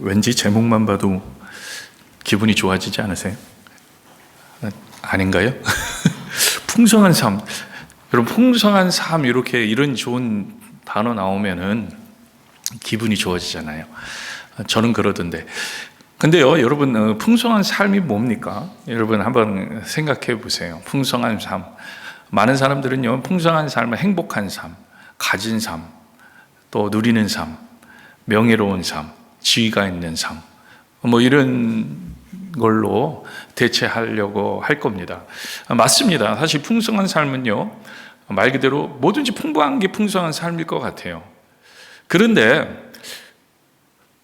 왠지 제목만 봐도 기분이 좋아지지 않으세요? 아닌가요? 풍성한 삶. 여러분, 풍성한 삶, 이렇게 이런 좋은 단어 나오면은 기분이 좋아지잖아요. 저는 그러던데. 근데요, 여러분, 풍성한 삶이 뭡니까? 여러분 한번 생각해 보세요. 풍성한 삶. 많은 사람들은요, 풍성한 삶은 행복한 삶, 가진 삶, 또 누리는 삶, 명예로운 삶, 지위가 있는 삶, 뭐 이런 걸로 대체하려고 할 겁니다. 맞습니다. 사실 풍성한 삶은요, 말 그대로 뭐든지 풍부한 게 풍성한 삶일 것 같아요. 그런데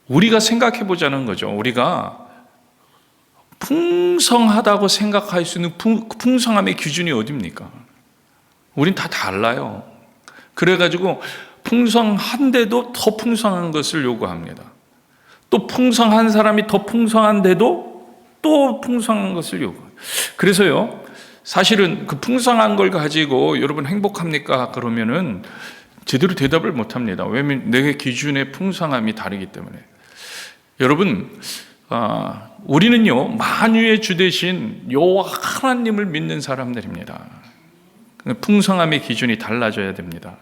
우리가 생각해 보자는 거죠. 우리가 풍성하다고 생각할 수 있는 풍성함의 기준이 어디입니까? 우린 다 달라요. 그래가지고 풍성한데도 더 풍성한 것을 요구합니다. 또 풍성한 사람이 더 풍성한데도 또 풍성한 것을 요구해요. 그래서요, 사실은 그 풍성한 걸 가지고 여러분 행복합니까? 그러면은 제대로 대답을 못 합니다. 왜냐하면 내 기준의 풍성함이 다르기 때문에. 여러분, 우리는요, 만유의 주 되신 여호와 하나님을 믿는 사람들입니다. 풍성함의 기준이 달라져야 됩니다.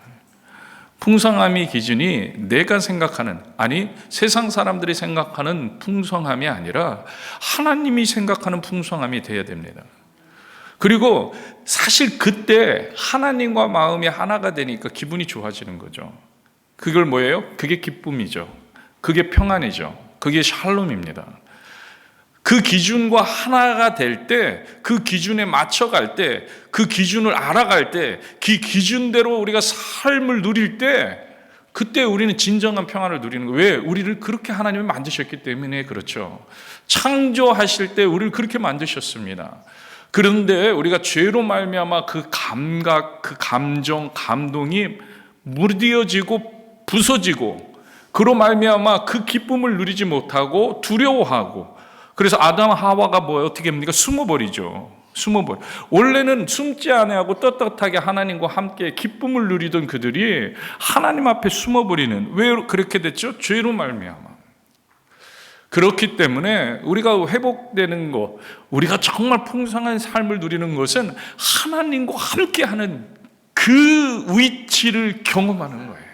풍성함의 기준이 내가 생각하는, 아니 세상 사람들이 생각하는 풍성함이 아니라 하나님이 생각하는 풍성함이 되어야 됩니다. 그리고 사실 그때 하나님과 마음이 하나가 되니까 기분이 좋아지는 거죠. 그걸 뭐예요? 그게 기쁨이죠. 그게 평안이죠. 그게 샬롬입니다. 그 기준과 하나가 될 때, 그 기준에 맞춰갈 때, 그 기준을 알아갈 때, 그 기준대로 우리가 삶을 누릴 때, 그때 우리는 진정한 평안을 누리는 거예요. 왜? 우리를 그렇게 하나님이 만드셨기 때문에 그렇죠. 창조하실 때 우리를 그렇게 만드셨습니다. 그런데 우리가 죄로 말미암아 그 감각, 그 감정, 감동이 무뎌지고 부서지고, 그로 말미암아 그 기쁨을 누리지 못하고 두려워하고, 그래서 아담 하와가 어떻게 합니까? 숨어버리죠. 숨어버려. 원래는 숨지 아니하고 떳떳하게 하나님과 함께 기쁨을 누리던 그들이 하나님 앞에 숨어버리는, 왜 그렇게 됐죠? 죄로 말미암아. 그렇기 때문에 우리가 회복되는 것, 우리가 정말 풍성한 삶을 누리는 것은 하나님과 함께하는 그 위치를 경험하는 거예요.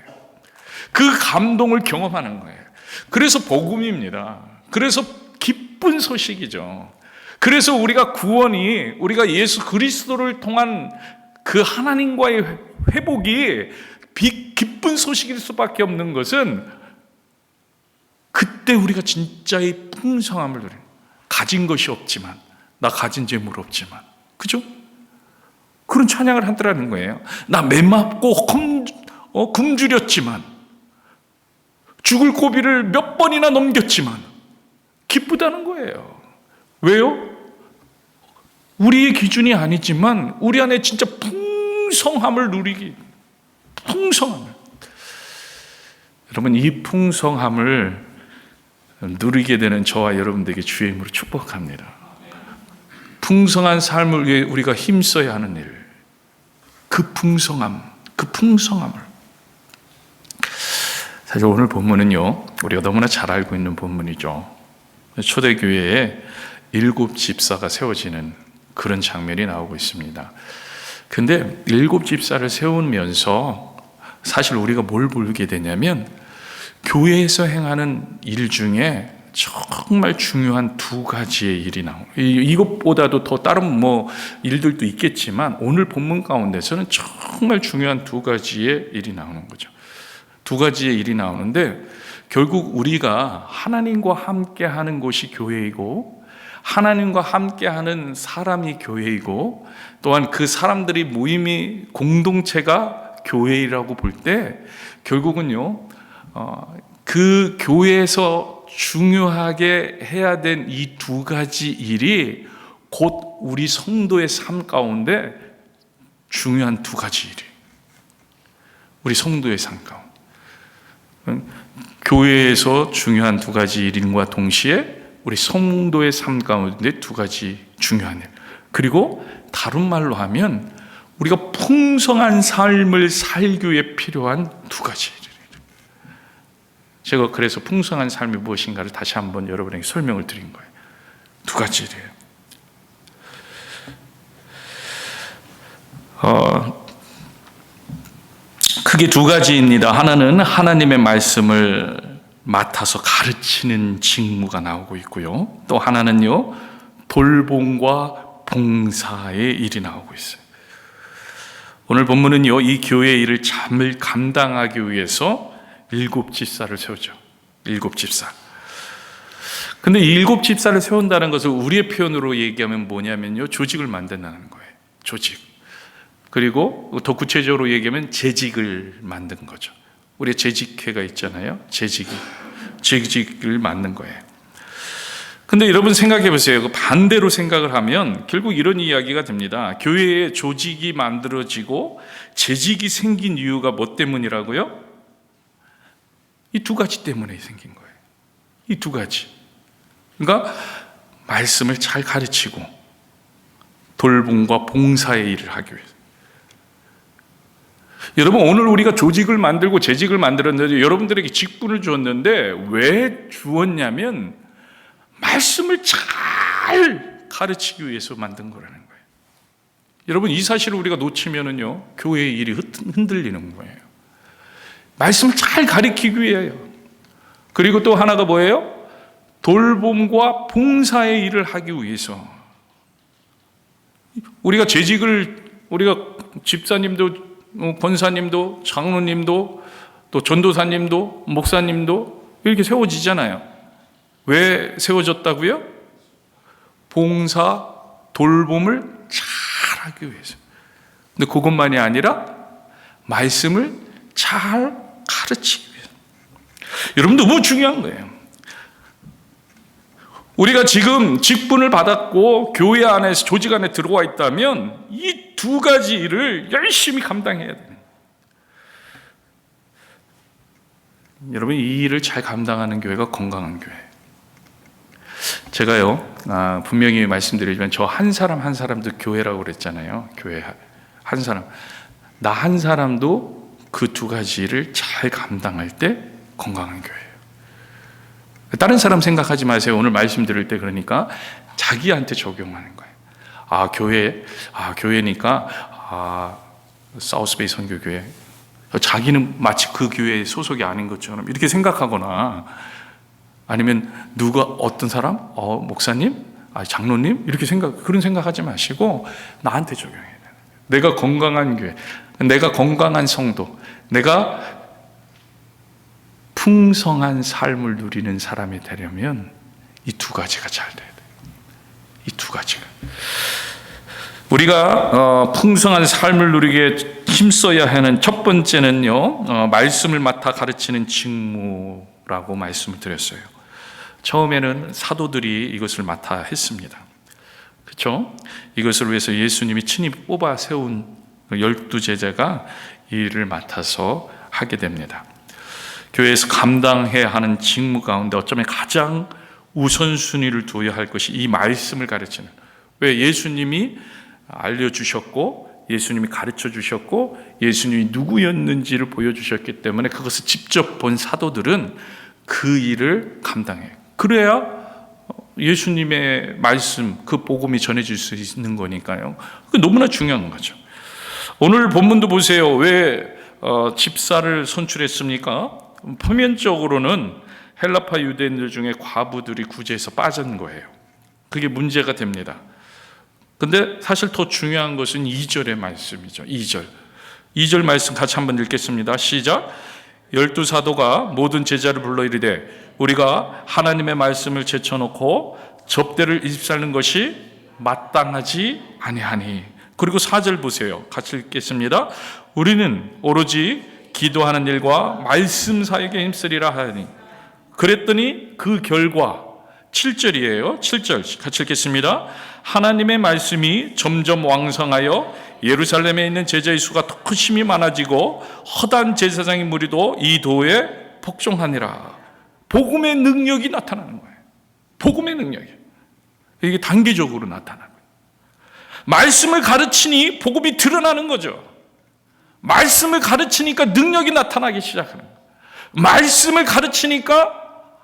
그 감동을 경험하는 거예요. 그래서 복음입니다. 그래서 기쁜 소식이죠. 그래서 우리가 구원이, 우리가 예수 그리스도를 통한 그 하나님과의 회복이 기쁜 소식일 수밖에 없는 것은 그때 우리가 진짜의 풍성함을 누리는, 가진 것이 없지만, 나 가진 재물 없지만, 그죠? 그런 찬양을 한다는 거예요. 나 매맞고 굶주렸지만, 죽을 고비를 몇 번이나 넘겼지만 기쁘다는 거예요. 왜요? 우리의 기준이 아니지만 우리 안에 진짜 풍성함을 누리기, 풍성함을. 여러분, 이 풍성함을 누리게 되는 저와 여러분들에게 주의 이름으로 축복합니다. 풍성한 삶을 위해 우리가 힘써야 하는 일, 그 풍성함, 그 풍성함을. 사실 오늘 본문은요, 우리가 너무나 잘 알고 있는 본문이죠. 초대교회에 7 집사가 세워지는 그런 장면이 나오고 있습니다. 근데 7 집사를 세우면서 사실 우리가 뭘 보게 되냐면, 교회에서 행하는 일 중에 정말 중요한 2가지의 일이 나와요. 이것보다도 더 다른 일들도 있겠지만 오늘 본문 가운데서는 정말 중요한 2가지의 일이 나오는 거죠. 2가지의 일이 나오는데, 결국 우리가 하나님과 함께 하는 곳이 교회이고, 하나님과 함께 하는 사람이 교회이고, 또한 그 사람들이 모임이, 공동체가 교회라고 볼 때, 결국은요, 그 교회에서 중요하게 해야 된 이 2가지 일이 곧 우리 성도의 삶 가운데 중요한 2가지 일이, 우리 성도의 삶 가운데 교회에서 중요한 2가지 일인과 동시에 우리 성도의 삶 가운데 2가지 중요한 일, 그리고 다른 말로 하면 우리가 풍성한 삶을 살기 위해 필요한 2가지 일. 제가 그래서 풍성한 삶이 무엇인가를 다시 한번 여러분에게 설명을 드린 거예요. 두 가지래요. 크게 두 가지입니다. 하나는 하나님의 말씀을 맡아서 가르치는 직무가 나오고 있고요. 또 하나는요, 돌봄과 봉사의 일이 나오고 있어요. 오늘 본문은요, 이 교회의 일을 잘 감당하기 위해서 7집사를 세우죠. 7집사. 근데 이 7집사를 세운다는 것을 우리의 표현으로 얘기하면 뭐냐면요, 조직을 만든다는 거예요. 조직. 그리고 더 구체적으로 얘기하면 재직을 만든 거죠. 우리 재직회가 있잖아요. 재직을 만든 거예요. 근데 여러분 생각해 보세요. 반대로 생각을 하면 결국 이런 이야기가 됩니다. 교회에 조직이 만들어지고 재직이 생긴 이유가 뭐 때문이라고요? 이 두 가지 때문에 생긴 거예요. 이 두 가지. 그러니까 말씀을 잘 가르치고 돌봄과 봉사의 일을 하기 위해서. 여러분, 오늘 우리가 조직을 만들고 재직을 만들었는데 여러분들에게 직분을 주었는데 왜 주었냐면 말씀을 잘 가르치기 위해서 만든 거라는 거예요. 여러분, 이 사실을 우리가 놓치면은요, 교회의 일이 흔들리는 거예요. 말씀을 잘 가르치기 위해요. 그리고 또 하나가 뭐예요? 돌봄과 봉사의 일을 하기 위해서. 우리가 집사님도, 권사님도, 장로님도, 또 전도사님도, 목사님도 이렇게 세워지잖아요. 왜 세워졌다고요? 봉사, 돌봄을 잘하기 위해서. 근데 그것만이 아니라 말씀을 잘 가르치기 위해서. 여러분, 너무 중요한 거예요. 우리가 지금 직분을 받았고 교회 안에서 조직 안에 들어와 있다면 이 두 가지 일을 열심히 감당해야 돼요. 여러분, 이 일을 잘 감당하는 교회가 건강한 교회. 제가요, 분명히 말씀드리지만 저 한 사람 한 사람도 교회라고 그랬잖아요. 교회 한 사람. 나 한 사람도 그 두 가지를 잘 감당할 때 건강한 교회예요. 다른 사람 생각하지 마세요. 오늘 말씀 들을 때 그러니까 자기한테 적용하는 거예요. 교회니까 사우스베이 선교교회. 자기는 마치 그 교회에 소속이 아닌 것처럼 이렇게 생각하거나 아니면 어떤 사람? 목사님? 장로님? 이렇게 그런 생각하지 마시고 나한테 적용해야 돼요. 내가 건강한 교회, 내가 건강한 성도, 내가 풍성한 삶을 누리는 사람이 되려면 이 두 가지가 잘 돼야 돼요. 이 두 가지가. 우리가 풍성한 삶을 누리게 힘써야 하는 첫 번째는요, 말씀을 맡아 가르치는 직무라고 말씀을 드렸어요. 처음에는 사도들이 이것을 맡아 했습니다. 그렇죠? 이것을 위해서 예수님이 친히 뽑아 세운 12제자가 이 일을 맡아서 하게 됩니다. 교회에서 감당해야 하는 직무 가운데 어쩌면 가장 우선순위를 두어야 할 것이 이 말씀을 가르치는. 왜? 예수님이 알려주셨고 예수님이 가르쳐주셨고 예수님이 누구였는지를 보여주셨기 때문에 그것을 직접 본 사도들은 그 일을 감당해요. 그래야 예수님의 말씀, 그 복음이 전해질 수 있는 거니까요. 그게 너무나 중요한 거죠. 오늘 본문도 보세요. 왜 집사를 선출했습니까? 표면적으로는 헬라파 유대인들 중에 과부들이 구제에서 빠진 거예요. 그게 문제가 됩니다. 근데 사실 더 중요한 것은 2절의 말씀이죠. 2절 말씀 같이 한번 읽겠습니다. 시작. 12사도가 모든 제자를 불러 이르되 우리가 하나님의 말씀을 제쳐놓고 접대를 입사하는 것이 마땅하지 아니하니. 그리고 4절 보세요. 같이 읽겠습니다. 우리는 오로지 기도하는 일과 말씀 사역에 힘쓰리라 하니. 그랬더니 그 결과 7절이에요. 7절 같이 읽겠습니다. 하나님의 말씀이 점점 왕성하여 예루살렘에 있는 제자의 수가 더 크심이 많아지고 허다한 제사장의 무리도 이 도에 복종하니라. 복음의 능력이 나타나는 거예요. 복음의 능력이. 이게 단계적으로 나타나는 거예요. 말씀을 가르치니 복음이 드러나는 거죠. 말씀을 가르치니까 능력이 나타나기 시작하는 거예요. 말씀을 가르치니까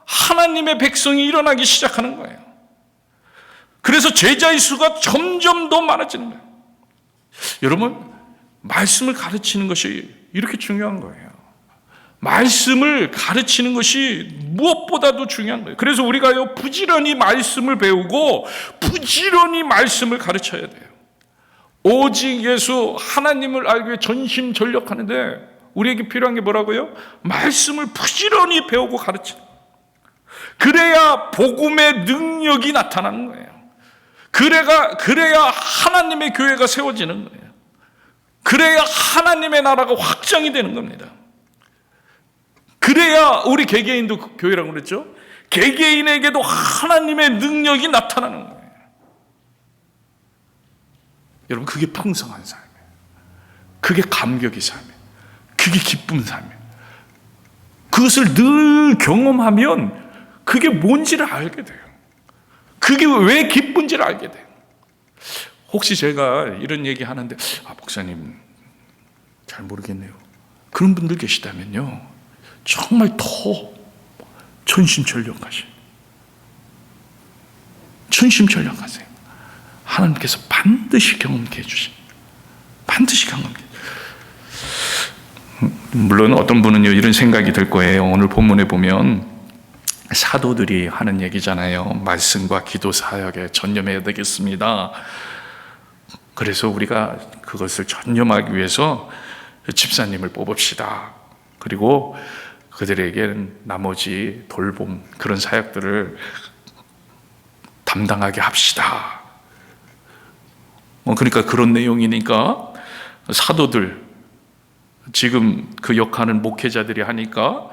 하나님의 백성이 일어나기 시작하는 거예요. 그래서 제자의 수가 점점 더 많아지는 거예요. 여러분, 말씀을 가르치는 것이 이렇게 중요한 거예요. 말씀을 가르치는 것이 무엇보다도 중요한 거예요. 그래서 우리가요, 부지런히 말씀을 배우고 부지런히 말씀을 가르쳐야 돼요. 오직 예수 하나님을 알기 위해 전심전력하는데 우리에게 필요한 게 뭐라고요? 말씀을 부지런히 배우고 가르치는 거예요. 그래야 복음의 능력이 나타나는 거예요. 그래야 하나님의 교회가 세워지는 거예요. 그래야 하나님의 나라가 확장이 되는 겁니다. 그래야 우리 개개인도 교회라고 그랬죠? 개개인에게도 하나님의 능력이 나타나는 거예요. 여러분, 그게 풍성한 삶이에요. 그게 감격의 삶이에요. 그게 기쁜 삶이에요. 그것을 늘 경험하면 그게 뭔지를 알게 돼요. 그게 왜 기쁜지를 알게 돼요. 혹시 제가 이런 얘기 하는데 목사님 잘 모르겠네요. 그런 분들 계시다면요, 정말 더 전심전력하세요. 전심전력하세요. 하나님께서 반드시 경험케 해주십니다. 반드시 경험케. 물론 어떤 분은요, 이런 생각이 들 거예요. 오늘 본문에 보면 사도들이 하는 얘기잖아요. 말씀과 기도 사역에 전념해야 되겠습니다. 그래서 우리가 그것을 전념하기 위해서 집사님을 뽑읍시다. 그리고 그들에게는 나머지 돌봄, 그런 사역들을 담당하게 합시다. 그러니까 그런 내용이니까 사도들, 지금 그 역할은 목회자들이 하니까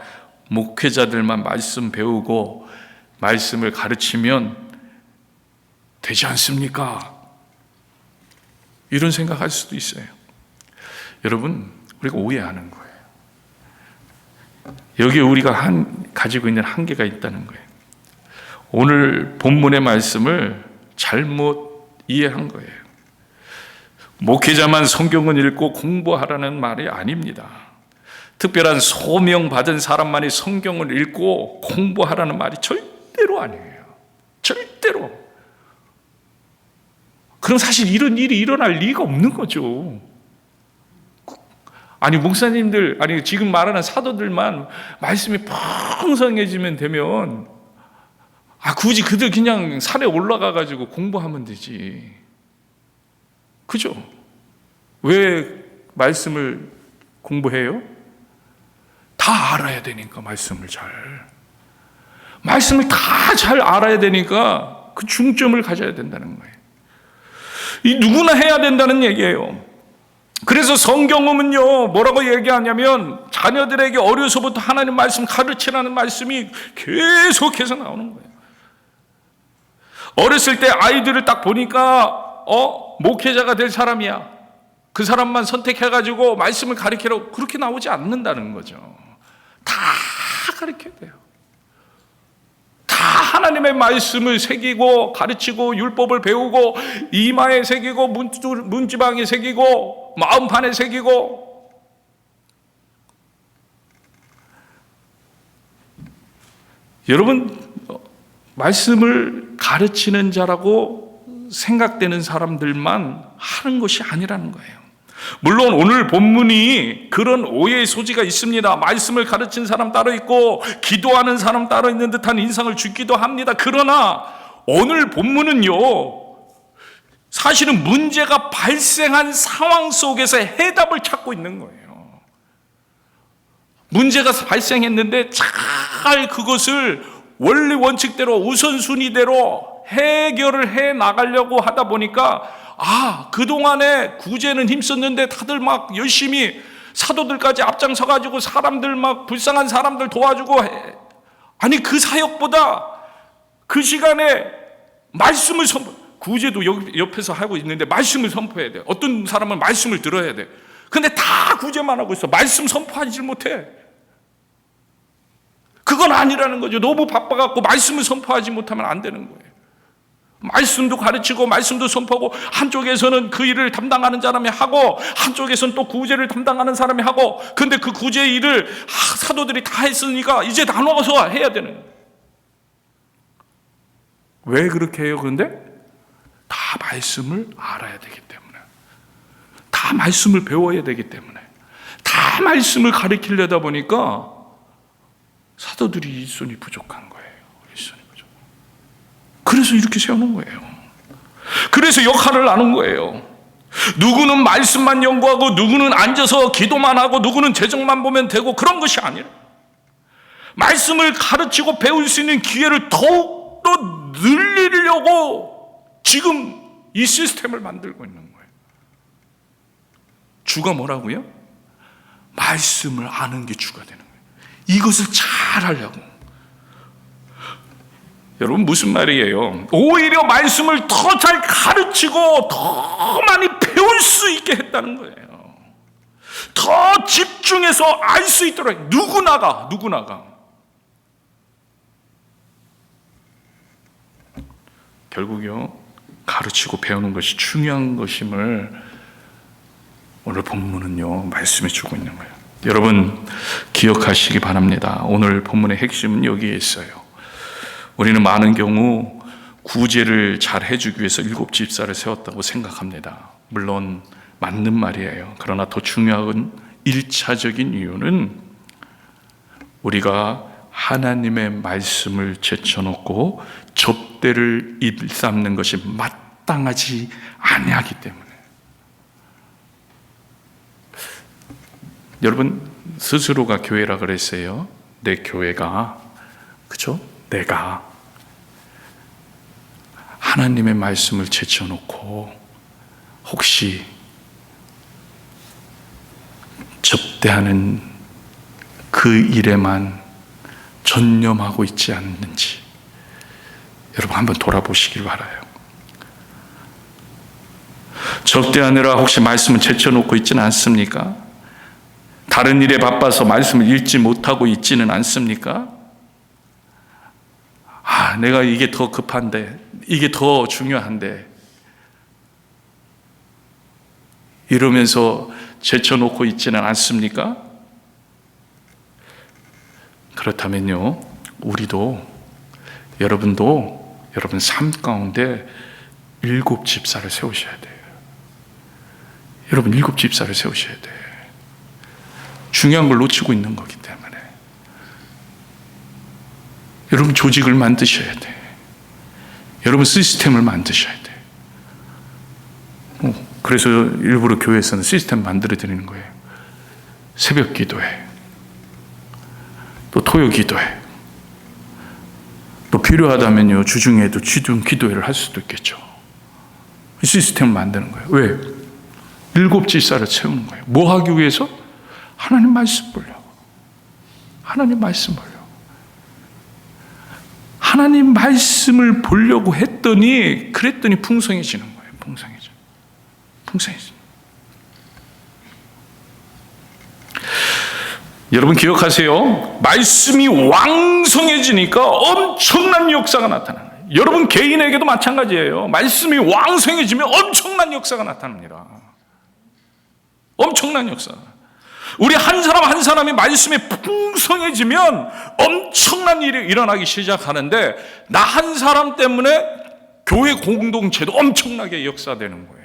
목회자들만 말씀 배우고 말씀을 가르치면 되지 않습니까? 이런 생각할 수도 있어요. 여러분, 우리가 오해하는 거예요. 여기에 우리가 가지고 있는 한계가 있다는 거예요. 오늘 본문의 말씀을 잘못 이해한 거예요. 목회자만 성경을 읽고 공부하라는 말이 아닙니다. 특별한 소명 받은 사람만이 성경을 읽고 공부하라는 말이 절대로 아니에요. 절대로. 그럼 사실 이런 일이 일어날 리가 없는 거죠. 아니, 목사님들, 아니, 지금 말하는 사도들만 말씀이 풍성해지면 되면, 굳이 그들 그냥 산에 올라가가지고 공부하면 되지. 그죠? 왜 말씀을 공부해요? 다 알아야 되니까, 말씀을 다 잘 알아야 되니까 그 중점을 가져야 된다는 거예요. 이 누구나 해야 된다는 얘기예요. 그래서 성경은요, 뭐라고 얘기하냐면 자녀들에게 어려서부터 하나님 말씀 가르치라는 말씀이 계속해서 나오는 거예요. 어렸을 때 아이들을 딱 보니까 목회자가 될 사람이야, 그 사람만 선택해가지고 말씀을 가르치라고, 그렇게 나오지 않는다는 거죠. 다 가르쳐야 돼요. 다 하나님의 말씀을 새기고 가르치고 율법을 배우고 이마에 새기고 문지방에 새기고 마음판에 새기고. 여러분, 말씀을 가르치는 자라고 생각되는 사람들만 하는 것이 아니라는 거예요. 물론 오늘 본문이 그런 오해의 소지가 있습니다. 말씀을 가르치는 사람 따로 있고 기도하는 사람 따로 있는 듯한 인상을 주기도 합니다. 그러나 오늘 본문은요, 사실은 문제가 발생한 상황 속에서 해답을 찾고 있는 거예요. 문제가 발생했는데 잘 그것을 원리 원칙대로 우선순위대로 해결을 해 나가려고 하다 보니까 그동안에 구제는 힘썼는데 다들 막 열심히 사도들까지 앞장서가지고 사람들 막 불쌍한 사람들 도와주고 아니, 그 사역보다 그 시간에 말씀을 구제도 옆에서 하고 있는데 말씀을 선포해야 돼. 어떤 사람은 말씀을 들어야 돼. 근데 다 구제만 하고 있어. 말씀 선포하지 못해. 그건 아니라는 거죠. 너무 바빠갖고 말씀을 선포하지 못하면 안 되는 거예요. 말씀도 가르치고 말씀도 선포하고, 한쪽에서는 그 일을 담당하는 사람이 하고 한쪽에서는 또 구제를 담당하는 사람이 하고, 근데 그 구제 일을 사도들이 다 했으니까 이제 나눠서 해야 되는 거예요. 왜 그렇게 해요? 그런데 다 말씀을 알아야 되기 때문에, 다 말씀을 배워야 되기 때문에, 다 말씀을 가르치려다 보니까 사도들이 일손이 부족한 거예요. 일손이 부족. 그래서 이렇게 세우는 거예요. 그래서 역할을 나눈 거예요. 누구는 말씀만 연구하고, 누구는 앉아서 기도만 하고, 누구는 재정만 보면 되고, 그런 것이 아니라 말씀을 가르치고 배울 수 있는 기회를 더욱더 늘리려고 지금 이 시스템을 만들고 있는 거예요. 주가 뭐라고요? 말씀을 아는 게 주가 되는 거예요. 이것을 잘 하려고. 여러분, 무슨 말이에요? 오히려 말씀을 더 잘 가르치고 더 많이 배울 수 있게 했다는 거예요. 더 집중해서 알 수 있도록. 누구나가 결국요, 가르치고 배우는 것이 중요한 것임을 오늘 본문은요, 말씀해 주고 있는 거예요. 여러분, 기억하시기 바랍니다. 오늘 본문의 핵심은 여기에 있어요. 우리는 많은 경우 구제를 잘 해주기 위해서 7 집사를 세웠다고 생각합니다. 물론 맞는 말이에요. 그러나 더 중요한 1차적인 이유는 우리가 하나님의 말씀을 제쳐놓고 접대를 일삼는 것이 마땅하지 아니하기 때문에. 여러분, 스스로가 교회라 그랬어요. 내 교회가, 그렇죠? 내가 하나님의 말씀을 제쳐놓고 혹시 접대하는 그 일에만 전념하고 있지 않는지 여러분 한번 돌아보시길 바라요. 접대하느라 혹시 말씀을 제쳐놓고 있지는 않습니까? 다른 일에 바빠서 말씀을 읽지 못하고 있지는 않습니까? 내가 이게 더 급한데, 이게 더 중요한데, 이러면서 제쳐놓고 있지는 않습니까? 그렇다면요, 여러분도 여러분 삶 가운데 7 집사를 세우셔야 돼요. 여러분 7 집사를 세우셔야 돼요. 중요한 걸 놓치고 있는 거기 때문에. 여러분 조직을 만드셔야 돼. 여러분 시스템을 만드셔야 돼. 그래서 일부러 교회에서는 시스템 만들어 드리는 거예요. 새벽 기도회, 또 토요 기도회, 또 필요하다면요 주중에도 주중 기도회를 할 수도 있겠죠. 시스템을 만드는 거예요. 왜? 7 집사를 세우는 거예요. 뭐 하기 위해서? 하나님 말씀 보려고. 하나님 말씀 보려고. 하나님 말씀을 보려고 그랬더니 풍성해지는 거예요. 풍성해져. 여러분 기억하세요. 말씀이 왕성해지니까 엄청난 역사가 나타나는 거예요. 여러분 개인에게도 마찬가지예요. 말씀이 왕성해지면 엄청난 역사가 나타납니다. 엄청난 역사. 우리 한 사람 한 사람이 말씀이 풍성해지면 엄청난 일이 일어나기 시작하는데, 나 한 사람 때문에 교회 공동체도 엄청나게 역사되는 거예요.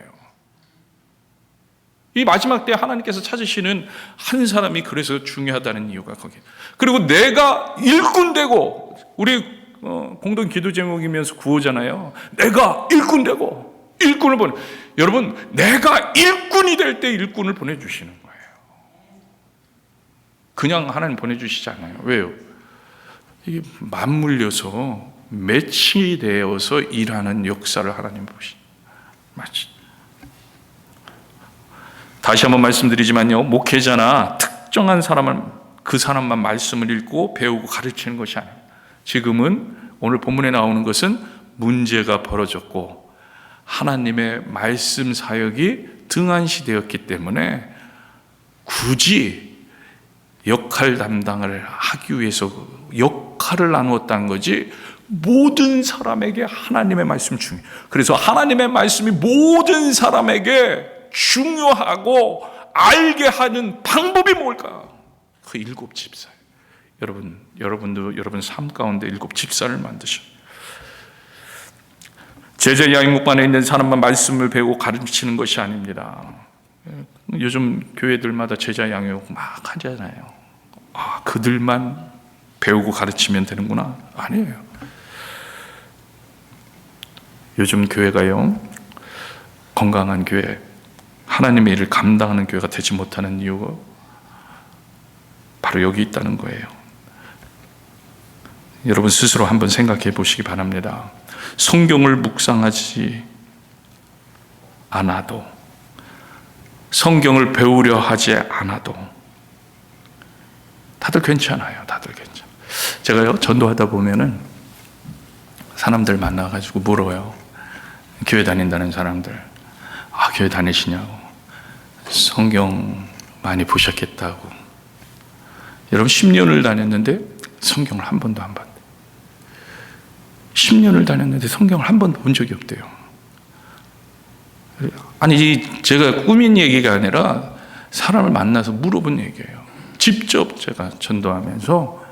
이 마지막 때 하나님께서 찾으시는 한 사람이 그래서 중요하다는 이유가 거기에. 그리고 내가 일꾼 되고, 우리 공동 기도 제목이면서 구호잖아요. 내가 일꾼 되고 일꾼을 보내. 여러분, 내가 일꾼이 될 때 일꾼을 보내주시는 거예요. 그냥 하나님 보내주시지 않아요. 왜요? 이게 맞물려서 매치되어서 일하는 역사를 하나님 보시죠. 맞지? 다시 한번 말씀드리지만요, 목회자나 특정한 그 사람만 말씀을 읽고 배우고 가르치는 것이 아니에요. 지금은 오늘 본문에 나오는 것은 문제가 벌어졌고 하나님의 말씀 사역이 등한시되었기 때문에 굳이 역할 담당을 하기 위해서 역할을 나누었다는 거지, 모든 사람에게 하나님의 말씀이 중요해요. 그래서 하나님의 말씀이 모든 사람에게 중요하고 알게 하는 방법이 뭘까? 그 7 집사. 여러분도 여러분 삶 가운데 7 집사를 만드셔. 제자 양육반에 있는 사람만 말씀을 배우고 가르치는 것이 아닙니다. 요즘 교회들마다 제자 양육 막 하잖아요. 그들만 배우고 가르치면 되는구나. 아니에요. 요즘 교회가요, 건강한 교회, 하나님의 일을 감당하는 교회가 되지 못하는 이유가 바로 여기 있다는 거예요. 여러분 스스로 한번 생각해 보시기 바랍니다. 성경을 묵상하지 않아도, 성경을 배우려 하지 않아도 다들 괜찮아요. 다들 괜찮아요. 제가요, 전도하다 보면은 사람들 만나가지고 물어요. 교회 다닌다는 사람들, 교회 다니시냐고, 성경 많이 보셨겠다고. 여러분 10년을 다녔는데 성경을 한 번도 안 봤대요. 10년을 다녔는데 성경을 한 번도 본 적이 없대요. 아니, 제가 꾸민 얘기가 아니라 사람을 만나서 물어본 얘기예요. 직접 제가 전도하면서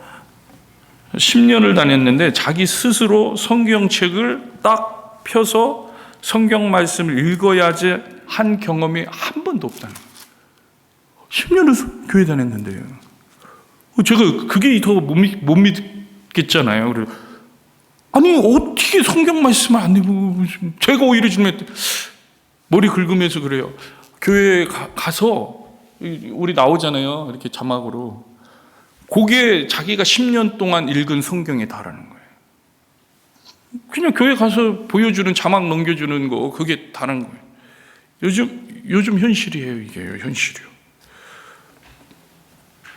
10년을 다녔는데 자기 스스로 성경책을 딱 펴서 성경 말씀을 읽어야지 한 경험이 한 번도 없다는 거예요. 10년을 교회 다녔는데요. 제가 그게 더 못 믿겠잖아요. 그래서 아니, 어떻게 성경 말씀을 안 읽고, 제가 오히려 주님한테 머리 긁으면서 그래요. 교회에 가서 우리 나오잖아요. 이렇게 자막으로. 그게 자기가 10년 동안 읽은 성경에 다라는 거예요. 그냥 교회 가서 보여주는, 자막 넘겨주는 거, 그게 다른 거예요. 요즘 현실이에요. 이게요, 현실이요.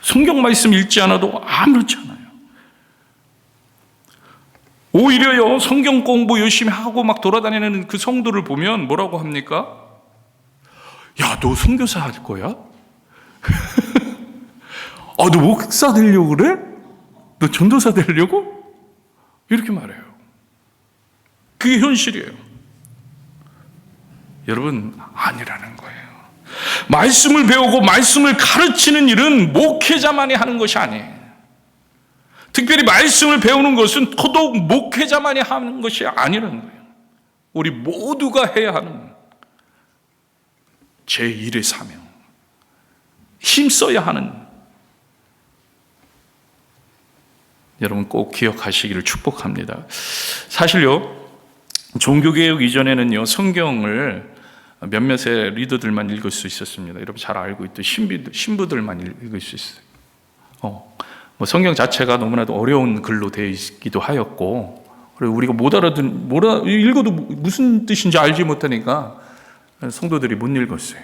성경 말씀 읽지 않아도 아무렇지 않아요. 오히려요, 성경 공부 열심히 하고 막 돌아다니는 그 성도를 보면 뭐라고 합니까? 야, 너 선교사 할 거야? 너 목사 되려고 그래? 너 전도사 되려고? 이렇게 말해요. 그게 현실이에요. 여러분, 아니라는 거예요. 말씀을 배우고 말씀을 가르치는 일은 목회자만이 하는 것이 아니에요. 특별히 말씀을 배우는 것은 더더욱 목회자만이 하는 것이 아니라는 거예요. 우리 모두가 해야 하는 제1의 사명, 힘써야 하는, 여러분 꼭 기억하시기를 축복합니다. 사실요, 종교개혁 이전에는요, 성경을 몇몇의 리더들만 읽을 수 있었습니다. 여러분 잘 알고 있듯 신부들만 읽을 수 있어요. 성경 자체가 너무나도 어려운 글로 되어 있기도 하였고, 그리고 우리가 읽어도 무슨 뜻인지 알지 못하니까 성도들이 못 읽었어요.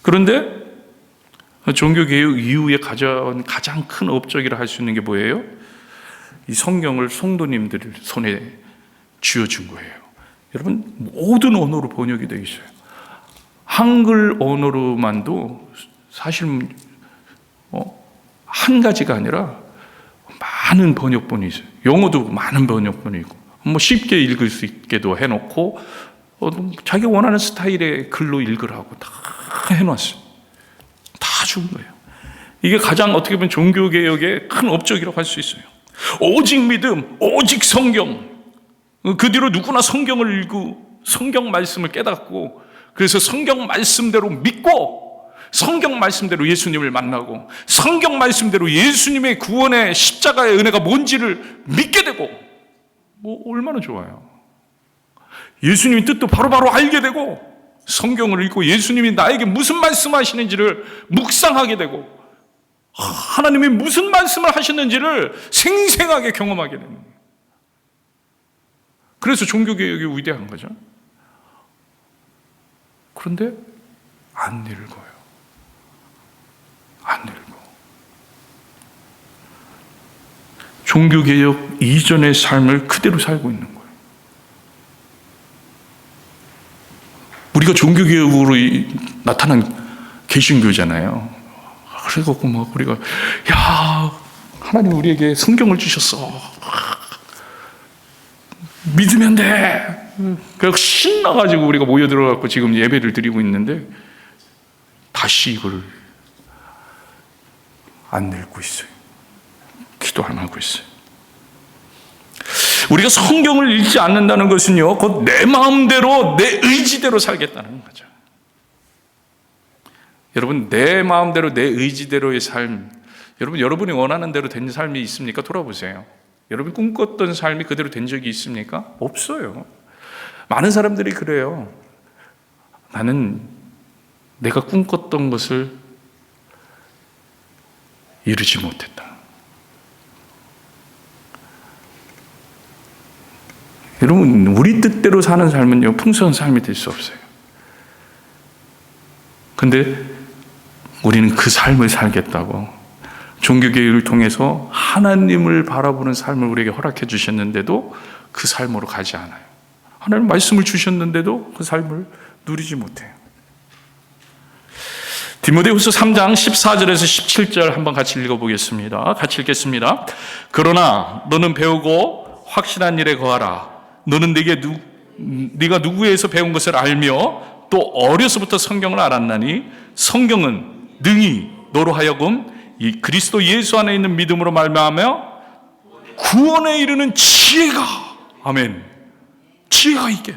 그런데 종교개혁 이후에 가장 큰 업적이라 할 수 있는 게 뭐예요? 이 성경을 성도님들 손에 쥐어준 거예요. 여러분, 모든 언어로 번역이 되어 있어요. 한글 언어로만도 사실 한 가지가 아니라 많은 번역본이 있어요. 영어도 많은 번역본이 있고, 쉽게 읽을 수 있게도 해놓고, 자기 원하는 스타일의 글로 읽으라고 다 해놨어요. 다 준 거예요. 이게 가장 어떻게 보면 종교개혁의 큰 업적이라고 할 수 있어요. 오직 믿음, 오직 성경. 그 뒤로 누구나 성경을 읽고 성경 말씀을 깨닫고, 그래서 성경 말씀대로 믿고, 성경 말씀대로 예수님을 만나고, 성경 말씀대로 예수님의 구원의 십자가의 은혜가 뭔지를 믿게 되고, 얼마나 좋아요. 예수님의 뜻도 바로바로 알게 되고, 성경을 읽고 예수님이 나에게 무슨 말씀하시는지를 묵상하게 되고, 하나님이 무슨 말씀을 하셨는지를 생생하게 경험하게 되는 거예요. 그래서 종교개혁이 위대한 거죠. 그런데 안 읽어요. 안 읽어. 종교개혁 이전의 삶을 그대로 살고 있는 거예요. 우리가 종교개혁으로 나타난 개신교잖아요. 그래갖고 우리가, 하나님 우리에게 성경을 주셨어. 믿으면 돼. 그래서 신나가지고 우리가 모여들어갖고 지금 예배를 드리고 있는데 다시 이걸 안 읽고 있어요. 기도 안 하고 있어요. 우리가 성경을 읽지 않는다는 것은요, 곧 내 마음대로, 내 의지대로 살겠다는 거죠. 여러분, 내 마음대로, 내 의지대로의 삶, 여러분이 원하는 대로 된 삶이 있습니까? 돌아보세요. 여러분이 꿈꿨던 삶이 그대로 된 적이 있습니까? 없어요. 많은 사람들이 그래요. 나는 내가 꿈꿨던 것을 이루지 못했다. 여러분, 우리 뜻대로 사는 삶은요, 풍성한 삶이 될 수 없어요. 근데 우리는 그 삶을 살겠다고 종교개혁을 통해서 하나님을 바라보는 삶을 우리에게 허락해 주셨는데도 그 삶으로 가지 않아요. 하나님 말씀을 주셨는데도 그 삶을 누리지 못해요. 디모데후서 3장 14절에서 17절 한번 같이 읽어보겠습니다. 같이 읽겠습니다. 그러나 너는 배우고 확실한 일에 거하라. 너는 네가 누구에서 배운 것을 알며 또 어려서부터 성경을 알았나니 성경은 능히 너로 하여금 이 그리스도 예수 안에 있는 믿음으로 말미암아 구원에 이르는 지혜가, 아멘, 지혜가 있게.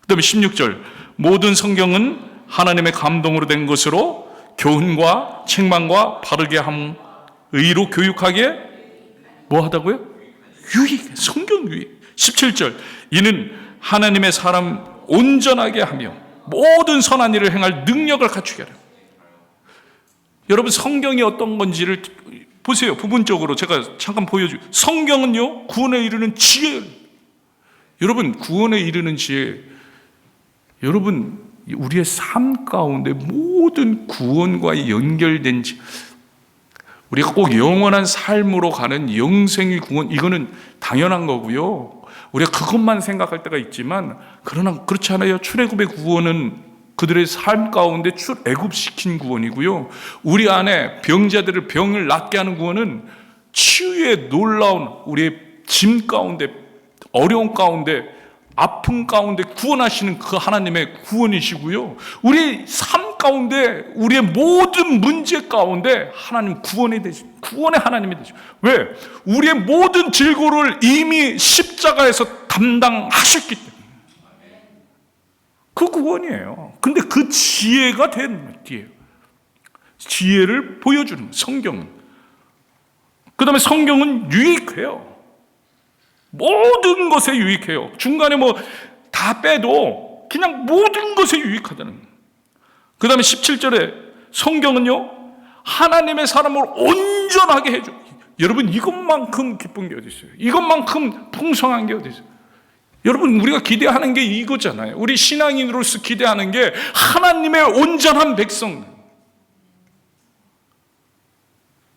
그 다음에 16절, 모든 성경은 하나님의 감동으로 된 것으로 교훈과 책망과 바르게 함, 의로 교육하게 뭐 하다고요? 유익, 성경 유익. 17절, 이는 하나님의 사람 온전하게 하며 모든 선한 일을 행할 능력을 갖추게 하라. 여러분, 성경이 어떤 건지를 보세요. 부분적으로 제가 잠깐 보여줄게요. 성경은요, 구원에 이르는 지혜. 여러분, 구원에 이르는 지혜. 여러분, 우리의 삶 가운데 모든 구원과 연결된 지혜. 우리가 꼭 영원한 삶으로 가는 영생의 구원, 이거는 당연한 거고요. 우리가 그것만 생각할 때가 있지만, 그러나 그렇지 않아요. 출애굽의 구원은 그들의 삶 가운데 출애굽시킨 구원이고요. 우리 안에 병자들을 병을 낫게 하는 구원은 치유의 놀라운 우리의 짐 가운데, 어려운 가운데, 아픔 가운데 구원하시는 그 하나님의 구원이시고요. 우리 삶 가운데, 우리의 모든 문제 가운데 하나님 구원의 하나님이 되죠. 왜? 우리의 모든 질고를 이미 십자가에서 담당하셨기 때문에. 그 구원이에요. 근데 그 지혜가 된 뒤에 지혜를 보여주는 성경은. 그 다음에 성경은 유익해요. 모든 것에 유익해요. 중간에 뭐 다 빼도 그냥 모든 것에 유익하다는 거예요. 그 다음에 17절에 성경은요, 하나님의 사람을 온전하게 해줘. 여러분, 이것만큼 기쁜 게 어디 있어요? 이것만큼 풍성한 게 어디 있어요? 여러분, 우리가 기대하는 게 이거잖아요. 우리 신앙인으로서 기대하는 게 하나님의 온전한 백성.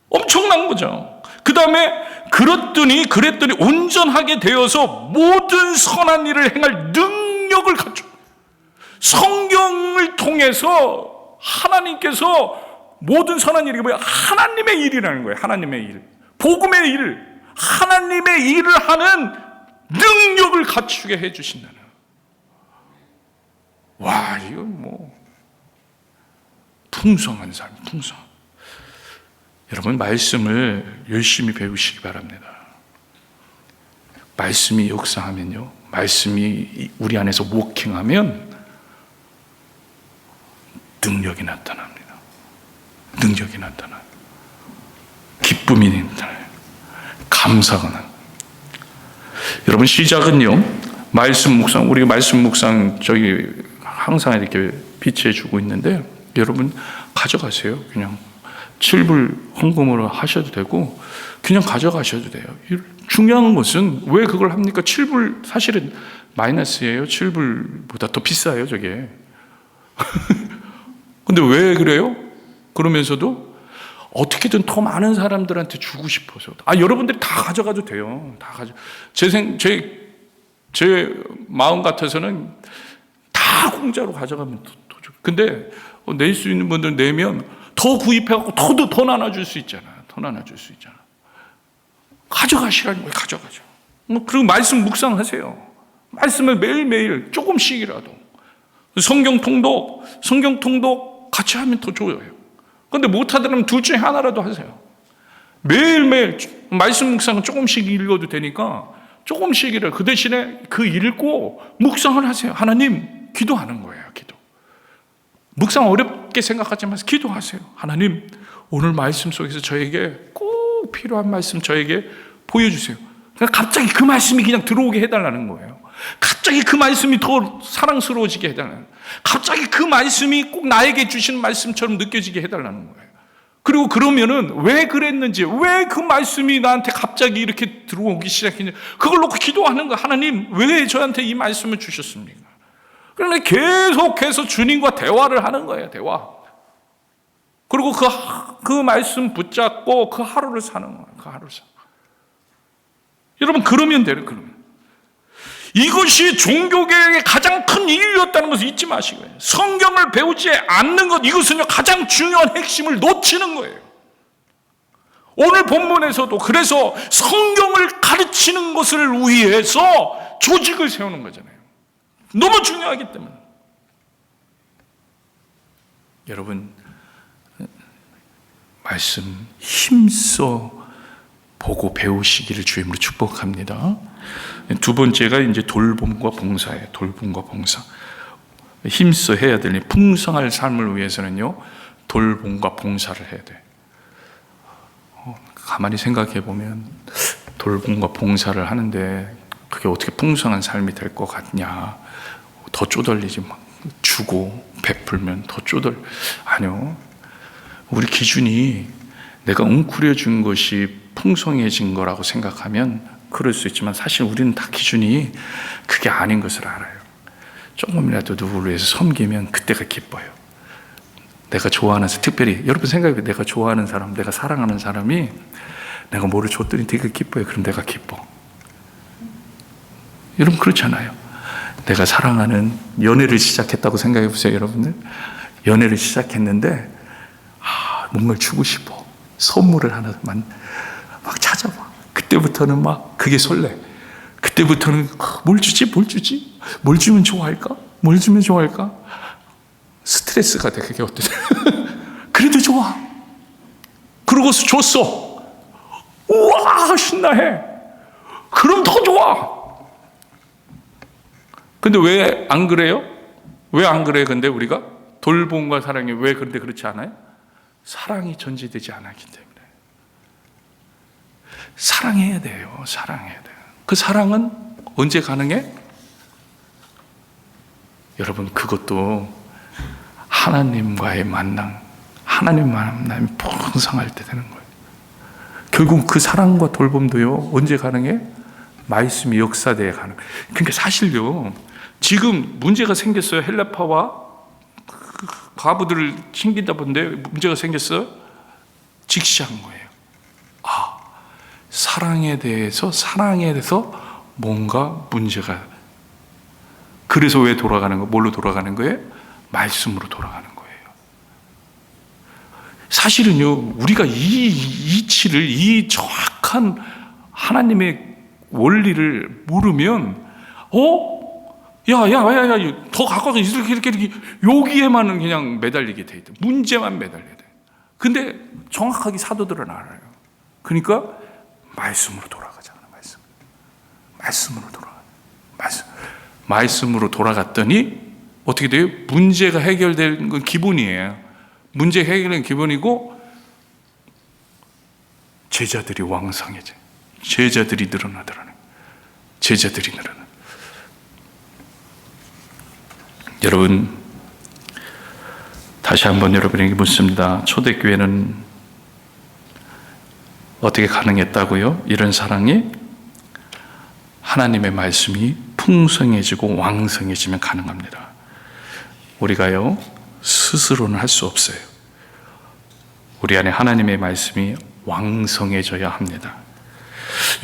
엄청난 거죠. 그 다음에 그랬더니 온전하게 되어서 모든 선한 일을 행할 능력을 갖춰. 성경을 통해서 하나님께서 모든 선한 일이 뭐야? 하나님의 일이라는 거예요. 하나님의 일. 복음의 일. 하나님의 일을 하는 능력을 갖추게 해주신다는. 와, 이건 뭐 풍성한 삶, 풍성. 여러분, 말씀을 열심히 배우시기 바랍니다. 말씀이 역사하면요, 말씀이 우리 안에서 워킹하면 능력이 나타납니다. 능력이 나타나요. 기쁨이 나타나요. 감사가 나요. 여러분, 시작은요, 말씀 묵상, 우리가 말씀 묵상 저기 항상 이렇게 비치해 주고 있는데, 여러분 가져가세요. 그냥 7불 헌금으로 하셔도 되고 그냥 가져가셔도 돼요. 중요한 것은 왜 그걸 합니까? 7불 사실은 마이너스예요. 7불보다 더 비싸요, 저게. 근데 왜 그래요? 그러면서도 어떻게든 더 많은 사람들한테 주고 싶어서. 여러분들이 다 가져가도 돼요. 다 제 마음 같아서는 다 공짜로 가져가면 더 좋죠. 근데 낼 수 있는 분들 내면 더 구입해갖고 더 나눠줄 수 있잖아. 더 나눠줄 수 있잖아. 가져가시라는 거예요. 가져가죠. 그리고 말씀 묵상하세요. 말씀을 매일매일 조금씩이라도. 성경 통독 같이 하면 더 좋아요. 그런데 못하더라면 둘 중에 하나라도 하세요. 매일매일 말씀 묵상은 조금씩 읽어도 되니까 조금씩이라도 그 대신에 그 읽고 묵상을 하세요. 하나님, 기도하는 거예요. 기도. 묵상 어렵게 생각하지 마세요. 기도하세요. 하나님, 오늘 말씀 속에서 저에게 꼭 필요한 말씀 저에게 보여주세요. 그러니까 갑자기 그 말씀이 그냥 들어오게 해달라는 거예요. 갑자기 그 말씀이 더 사랑스러워지게 해달라는 거예요. 갑자기 그 말씀이 꼭 나에게 주시는 말씀처럼 느껴지게 해달라는 거예요. 그리고 그러면은 왜 그랬는지, 왜 그 말씀이 나한테 갑자기 이렇게 들어오기 시작했는지 그걸 놓고 기도하는 거예요. 하나님, 왜 저한테 이 말씀을 주셨습니까? 그러니까 계속해서 주님과 대화를 하는 거예요. 대화. 그리고 그 말씀 붙잡고 그 하루를 사는 거예요. 그 하루를 사는 거예요. 여러분, 그러면 돼요. 그러면. 이것이 종교개혁의 가장 큰 이유였다는 것을 잊지 마시고요. 성경을 배우지 않는 것, 이것은요 가장 중요한 핵심을 놓치는 거예요. 오늘 본문에서도 그래서 성경을 가르치는 것을 위해서 조직을 세우는 거잖아요. 너무 중요하기 때문에. 여러분, 말씀 힘써 보고 배우시기를 주임으로 축복합니다. 두 번째가 이제 돌봄과 봉사예요. 돌봄과 봉사. 힘써 해야 되니 풍성할 삶을 위해서는요, 돌봄과 봉사를 해야 돼. 가만히 생각해 보면 돌봄과 봉사를 하는데 그게 어떻게 풍성한 삶이 될 것 같냐? 더 쪼달리지, 막 주고 베풀면 더 아니요. 우리 기준이 내가 웅크려 준 것이 풍성해진 거라고 생각하면 그럴 수 있지만 사실 우리는 다 기준이 그게 아닌 것을 알아요. 조금이라도 누구를 위해서 섬기면 그때가 기뻐요. 내가 좋아하는, 특별히 여러분 생각해보세요. 내가 좋아하는 사람, 내가 사랑하는 사람이 내가 뭐를 줬더니 되게 기뻐요. 그럼 내가 기뻐. 여러분 그렇잖아요. 내가 사랑하는 연애를 시작했다고 생각해보세요. 여러분들 연애를 시작했는데 뭔가를 주고 싶어. 선물을 하나만 막 찾아봐. 그때부터는 막 그게 설레. 그때부터는 뭘 주지? 뭘 주면 좋아할까? 뭘 주면 좋아할까? 스트레스가 돼. 그게 어때? 그래도 좋아. 그러고서 줬어. 우와, 신나해. 그럼 더 좋아. 근데 왜 안 그래요? 왜 안 그래? 근데 우리가 돌봄과 사랑이 왜 그런데 그렇지 않아요? 사랑이 전제되지 않았기 때문에. 사랑해야 돼요. 사랑해야 돼요. 그 사랑은 언제 가능해? 여러분, 그것도 하나님과의 만남, 하나님 만남이 풍성할 때 되는 거예요. 결국 그 사랑과 돌봄도요, 언제 가능해? 말씀이 역사돼야 가능. 그러니까 사실요, 지금 문제가 생겼어요. 헬라파와 과부들을 챙긴다 본데 문제가 생겼어요. 직시한 거예요. 사랑에 대해서 뭔가 문제가. 그래서 왜 돌아가는 거? 뭘로 돌아가는 거예요? 말씀으로 돌아가는 거예요. 사실은요, 우리가 이 이치를, 이 정확한 하나님의 원리를 모르면, 더 가까이 이렇게 여기에만 그냥 매달리게 돼 있다. 문제만 매달려야 돼. 근데 정확하게 사도들은 알아요. 그러니까 말씀으로 돌아가잖아. 말씀으로 돌아갔더니 어떻게 돼요? 문제가 해결된 건 기본이에요. 문제 해결은 기본이고 제자들이 왕성해져. 제자들이 늘어나더라는. 여러분, 다시 한번 여러분에게 묻습니다. 초대교회는 어떻게 가능했다고요? 이런 사랑이 하나님의 말씀이 풍성해지고 왕성해지면 가능합니다. 우리가요, 스스로는 할 수 없어요. 우리 안에 하나님의 말씀이 왕성해져야 합니다.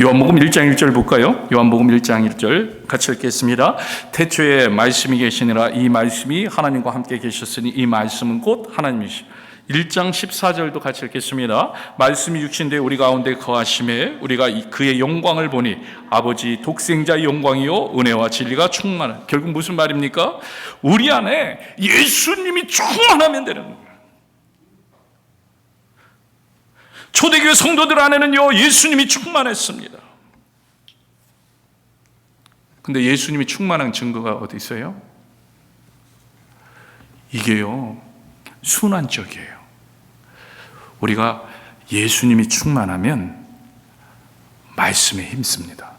요한복음 1장 1절 볼까요? 요한복음 1장 1절 같이 읽겠습니다. 태초에 말씀이 계시니라. 이 말씀이 하나님과 함께 계셨으니 이 말씀은 곧 하나님이시. 1장 14절도 같이 읽겠습니다. 말씀이 육신되어 우리 가운데 거하심에 우리가 그의 영광을 보니 아버지 독생자의 영광이요 은혜와 진리가 충만한. 결국 무슨 말입니까? 우리 안에 예수님이 충만하면 되는 거예요. 초대교회 성도들 안에는요 예수님이 충만했습니다. 근데 예수님이 충만한 증거가 어디 있어요? 이게요 순환적이에요. 우리가 예수님이 충만하면 말씀에 힘씁니다.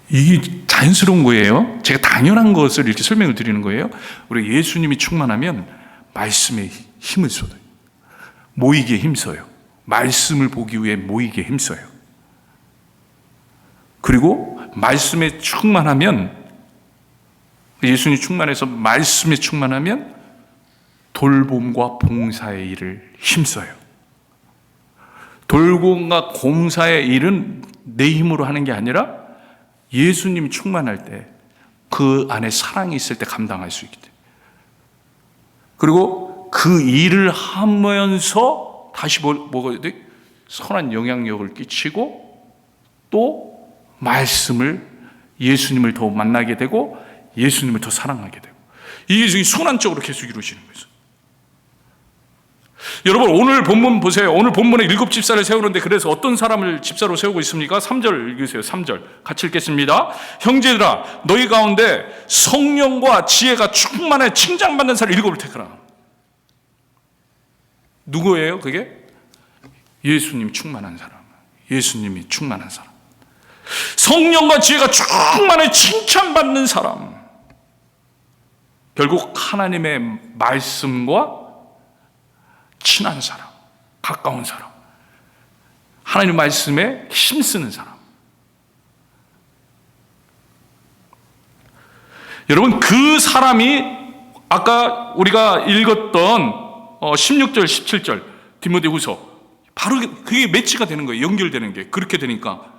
이게 자연스러운 거예요. 제가 당연한 것을 이렇게 설명을 드리는 거예요. 우리가 예수님이 충만하면 말씀에 힘을 쏟아요. 모이기에 힘써요. 말씀을 보기 위해 모이기에 힘써요. 그리고 말씀에 충만하면, 예수님이 충만해서 말씀에 충만하면 돌봄과 봉사의 일을 힘써요. 돌봄과 봉사의 일은 내 힘으로 하는 게 아니라 예수님이 충만할 때 그 안에 사랑이 있을 때 감당할 수 있기 때문에. 그리고 그 일을 하면서 다시 뭐가 돼? 선한 영향력을 끼치고 또 말씀을, 예수님을 더 만나게 되고 예수님을 더 사랑하게 되고, 이게 순환적으로 계속 이루어지는 거예요. 여러분 오늘 본문 보세요. 오늘 본문에 7 집사를 세우는데 그래서 어떤 사람을 집사로 세우고 있습니까? 3절 읽으세요. 3절 같이 읽겠습니다. 형제들아 너희 가운데 성령과 지혜가 충만해 칭찬받는 사람 7을 택하라. 누구예요 그게? 예수님 충만한 사람. 예수님이 충만한 사람. 성령과 지혜가 충만해 칭찬받는 사람. 결국 하나님의 말씀과 친한 사람, 가까운 사람, 하나님 말씀에 힘쓰는 사람. 여러분 그 사람이 아까 우리가 읽었던 16절 17절 디모데후서, 바로 그게 매치가 되는 거예요. 연결되는 게. 그렇게 되니까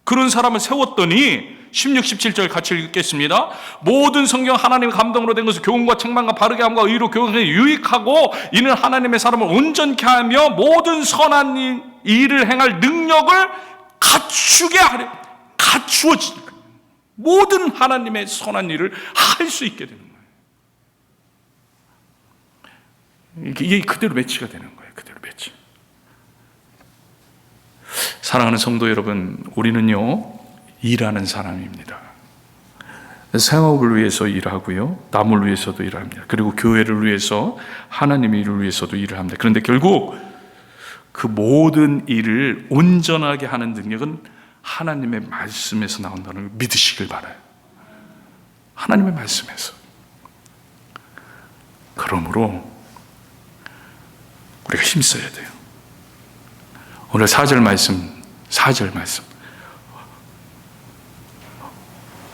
그런 사람을 세웠더니 16, 17절 같이 읽겠습니다. 모든 성경 하나님의 감동으로 된 것을 교훈과 책망과 바르게 함과 의로 교훈에 유익하고 이는 하나님의 사람을 온전케 하며 모든 선한 일을 행할 능력을 갖추게 하려, 갖추어지는 거예요. 모든 하나님의 선한 일을 할 수 있게 되는 거예요. 이게 그대로 매치가 되는 거예요. 그대로 매치. 사랑하는 성도 여러분, 우리는요 일하는 사람입니다. 생업을 위해서 일하고요, 남을 위해서도 일합니다. 그리고 교회를 위해서, 하나님의 일을 위해서도 일을 합니다. 그런데 결국 그 모든 일을 온전하게 하는 능력은 하나님의 말씀에서 나온다는 걸 믿으시길 바라요. 하나님의 말씀에서. 그러므로 우리가 힘써야 돼요. 오늘 4절 말씀.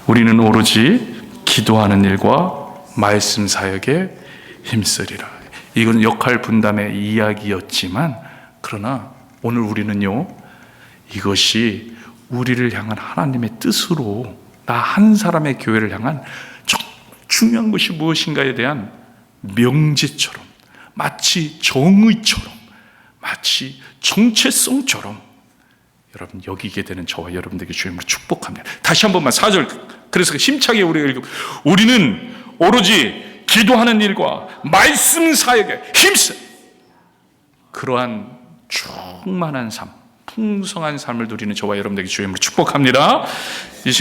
우리는 오로지 기도하는 일과 말씀 사역에 힘쓰리라. 이건 역할 분담의 이야기였지만, 그러나 오늘 우리는요 이것이 우리를 향한 하나님의 뜻으로, 나 한 사람의 교회를 향한 중요한 것이 무엇인가에 대한 명제처럼, 마치 정의처럼, 마치 정체성처럼 여러분 여기게 되는 저와 여러분들에게 주님으로 축복합니다. 다시 한 번만 4절, 그래서 힘차게 우리가 읽고, 우리는 오로지 기도하는 일과 말씀 사역에 힘써. 그러한 충만한 삶, 풍성한 삶을 누리는 저와 여러분들에게 주님으로 축복합니다. 이 시간